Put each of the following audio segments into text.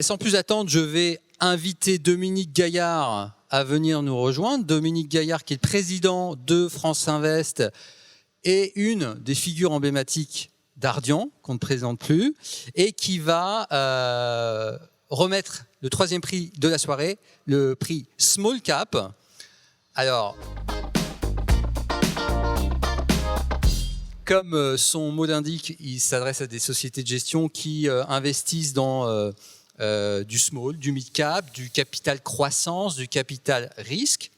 Sans plus attendre, je vais inviter Dominique Gaillard à venir nous rejoindre. Dominique Gaillard qui est le président de France Invest et une des figures emblématiques d'Ardian, qu'on ne présente plus, et qui va remettre le troisième prix de la soirée, le prix Small Cap. Alors, comme son mot l'indique, il s'adresse à des sociétés de gestion qui investissent dans du small, du mid-cap, du capital croissance, du capital risque.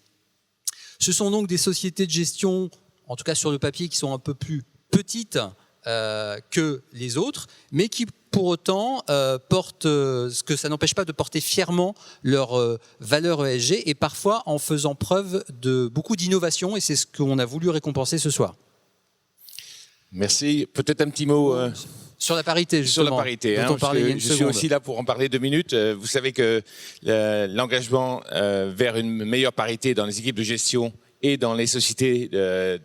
Ce sont donc des sociétés de gestion, en tout cas sur le papier, qui sont un peu plus petites que les autres, mais qui pour autant portent, ce que ça n'empêche pas de porter fièrement leur valeur ESG et parfois en faisant preuve de beaucoup d'innovation, et c'est ce qu'on a voulu récompenser ce soir. Merci. Peut-être un petit mot sur la parité, justement. Sur la parité, dont on parlait il y a une je suis aussi là pour en parler 2 minutes. Vous savez que l'engagement vers une meilleure parité dans les équipes de gestion et dans les sociétés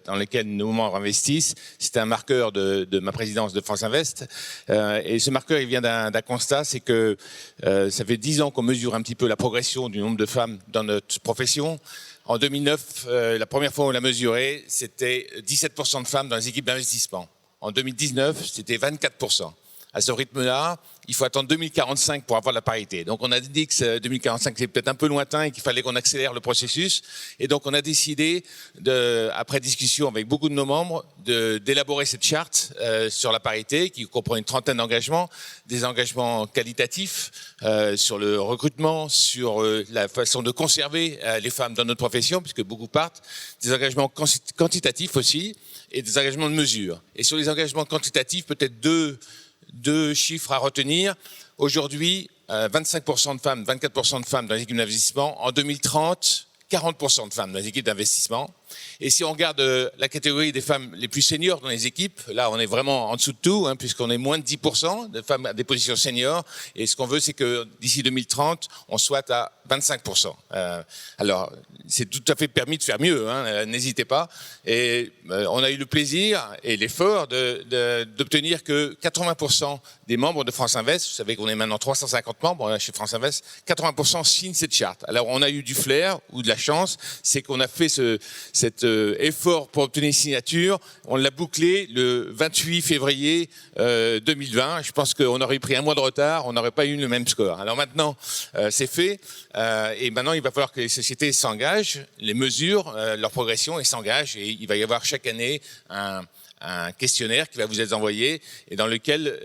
dans lesquelles nos membres investissent, c'est un marqueur de ma présidence de France Invest. Et ce marqueur, il vient d'un constat, c'est que ça fait 10 ans qu'on mesure un petit peu la progression du nombre de femmes dans notre profession. En 2009, la première fois où on l'a mesuré, c'était 17% de femmes dans les équipes d'investissement. En 2019, c'était 24%. À ce rythme-là, il faut attendre 2045 pour avoir la parité. Donc on a dit que 2045 c'est peut-être un peu lointain et qu'il fallait qu'on accélère le processus. Et donc on a décidé, après discussion avec beaucoup de nos membres, d'élaborer cette charte sur la parité qui comprend une trentaine d'engagements, des engagements qualitatifs sur le recrutement, sur la façon de conserver les femmes dans notre profession, puisque beaucoup partent, des engagements quantitatifs aussi et des engagements de mesure. Et sur les engagements quantitatifs, peut-être deux chiffres à retenir. Aujourd'hui, 25% de femmes, 24% de femmes dans les équipes d'investissement. En 2030, 40% de femmes dans les équipes d'investissement. Et si on regarde la catégorie des femmes les plus seniors dans les équipes, là on est vraiment en dessous de tout, puisqu'on est moins de 10% de femmes à des positions seniors. Et ce qu'on veut, c'est que d'ici 2030, on soit à 25%. Alors, c'est tout à fait permis de faire mieux, n'hésitez pas. Et on a eu le plaisir et l'effort d'obtenir que 80% des membres de France Invest, vous savez qu'on est maintenant 350 membres chez France Invest, 80% signent cette charte. Alors on a eu du flair ou de la chance, c'est qu'on a fait cet effort pour obtenir une signature, on l'a bouclé le 28 février 2020. Je pense qu'on aurait pris un mois de retard, on n'aurait pas eu le même score. Alors maintenant, c'est fait, et maintenant il va falloir que les sociétés s'engagent, les mesurent leur progression et s'engagent, et il va y avoir chaque année un questionnaire qui va vous être envoyé et dans lequel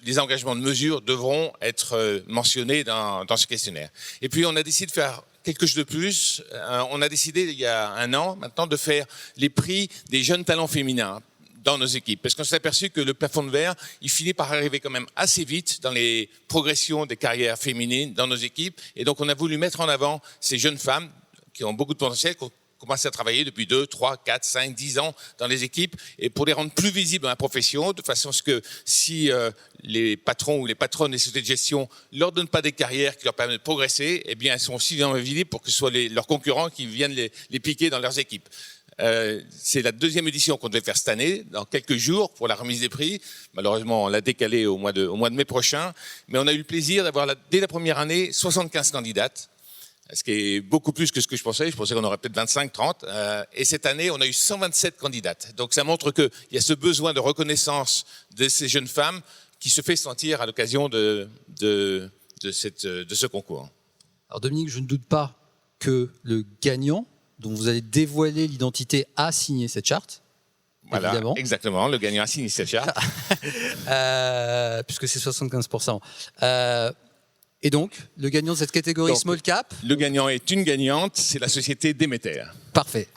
les engagements de mesure devront être mentionnés dans ce questionnaire. Et puis on a décidé de faire quelque chose de plus. On a décidé il y a 1 an maintenant de faire les prix des jeunes talents féminins dans nos équipes. Parce qu'on s'est aperçu que le plafond de verre, il finit par arriver quand même assez vite dans les progressions des carrières féminines dans nos équipes. Et donc on a voulu mettre en avant ces jeunes femmes qui ont beaucoup de potentiel, commencé à travailler depuis 2, 3, 4, 5, 10 ans dans les équipes, et pour les rendre plus visibles dans la profession, de façon à ce que si les patrons ou les patronnes des sociétés de gestion ne leur donnent pas des carrières qui leur permettent de progresser, eh bien elles sont aussi visibles pour que ce soit leurs concurrents qui viennent les piquer dans leurs équipes. C'est la 2e édition qu'on devait faire cette année, dans quelques jours, pour la remise des prix. Malheureusement, on l'a décalé au mois de mai prochain, mais on a eu le plaisir d'avoir dès la première année 75 candidates. Ce qui est beaucoup plus que ce que je pensais qu'on aurait peut-être 25, 30. Et cette année, on a eu 127 candidates. Donc ça montre qu'il y a ce besoin de reconnaissance de ces jeunes femmes qui se fait sentir à l'occasion de ce concours. Alors Dominique, je ne doute pas que le gagnant, dont vous allez dévoiler l'identité, a signé cette charte. Voilà, évidemment. Exactement, le gagnant a signé cette charte. Puisque c'est 75%. Et donc, le gagnant de cette catégorie Small Cap? Le gagnant est une gagnante, c'est la société Demeter. Parfait.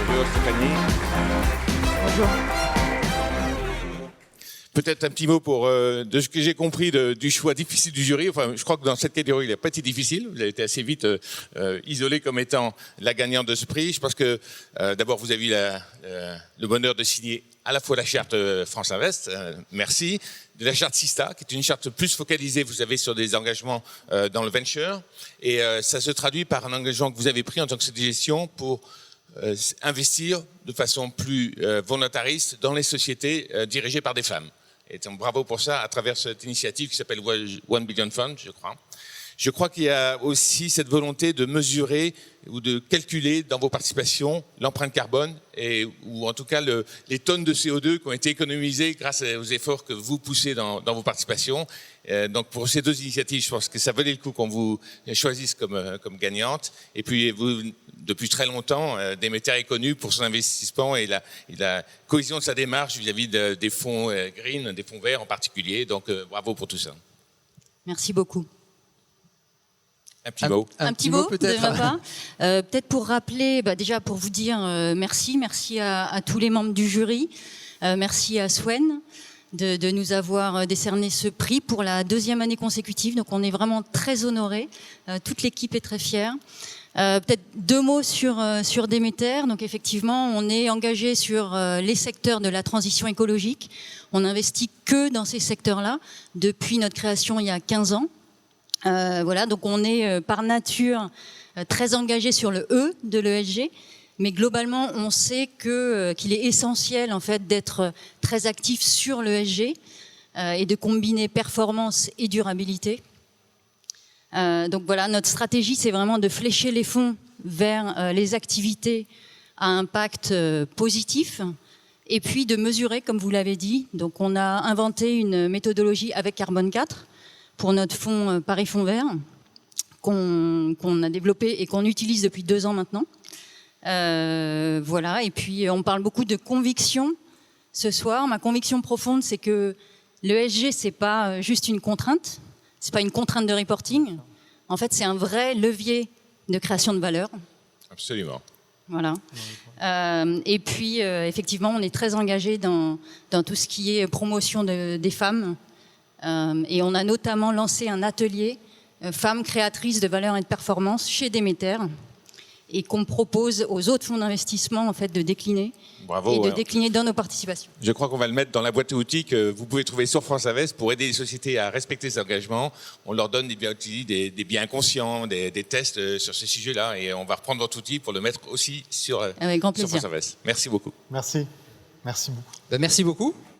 Bonjour Stéphanie. Bonjour. Peut-être un petit mot de ce que j'ai compris du choix difficile du jury. Enfin, je crois que dans cette catégorie, il n'a pas été difficile. Vous avez été assez vite isolé comme étant la gagnante de ce prix. Je pense que d'abord, vous avez eu le bonheur de signer à la fois la charte France Invest, merci, de la charte Sista, qui est une charte plus focalisée, vous savez, sur des engagements dans le venture. Et ça se traduit par un engagement que vous avez pris en tant que société de gestion pour investir de façon plus volontariste dans les sociétés dirigées par des femmes. Et donc, bravo pour ça à travers cette initiative qui s'appelle One Billion Fund, je crois. Je crois qu'il y a aussi cette volonté de mesurer ou de calculer dans vos participations l'empreinte carbone ou en tout cas les tonnes de CO2 qui ont été économisées grâce aux efforts que vous poussez dans vos participations. Donc pour ces deux initiatives, je pense que ça valait le coup qu'on vous choisisse comme gagnante. Et puis vous, depuis très longtemps, Demeter est connu pour son investissement et la cohésion de sa démarche vis-à-vis des fonds green, des fonds verts en particulier. Donc bravo pour tout ça. Merci beaucoup. Un petit mot. Un petit mot peut-être. De ma part. Peut-être pour rappeler, déjà pour vous dire merci à tous les membres du jury, merci à Swen de nous avoir décerné ce prix pour la 2e année consécutive. Donc on est vraiment très honorés. Toute l'équipe est très fière. Peut-être 2 mots sur Demeter. Donc effectivement, on est engagé sur les secteurs de la transition écologique. On n'investit que dans ces secteurs-là depuis notre création il y a 15 ans. Voilà, donc on est par nature très engagé sur le E de l'ESG, mais globalement on sait qu'il est essentiel en fait d'être très actif sur l'ESG et de combiner performance et durabilité. Donc voilà, notre stratégie c'est vraiment de flécher les fonds vers les activités à impact positif et puis de mesurer, comme vous l'avez dit. Donc on a inventé une méthodologie avec Carbone 4 pour notre fonds Paris Fonds Vert, qu'on a développé et qu'on utilise depuis 2 ans maintenant. Voilà, et puis on parle beaucoup de conviction ce soir. Ma conviction profonde, c'est que l'ESG, c'est pas juste une contrainte, c'est pas une contrainte de reporting. En fait, c'est un vrai levier de création de valeur. Absolument. Voilà. Et puis, effectivement, on est très engagé dans tout ce qui est promotion des femmes. Et on a notamment lancé un atelier femmes créatrices de valeur et de performance chez Demeter et qu'on propose aux autres fonds d'investissement en fait de décliner. Bravo, et de décliner dans nos participations. Je crois qu'on va le mettre dans la boîte à outils que vous pouvez trouver sur France Invest pour aider les sociétés à respecter ces engagements. On leur donne des biens conscients, des tests sur ces sujets-là et on va reprendre votre outil pour le mettre aussi sur Avec grand plaisir. France Invest. Merci beaucoup. Merci. Merci beaucoup. Merci beaucoup.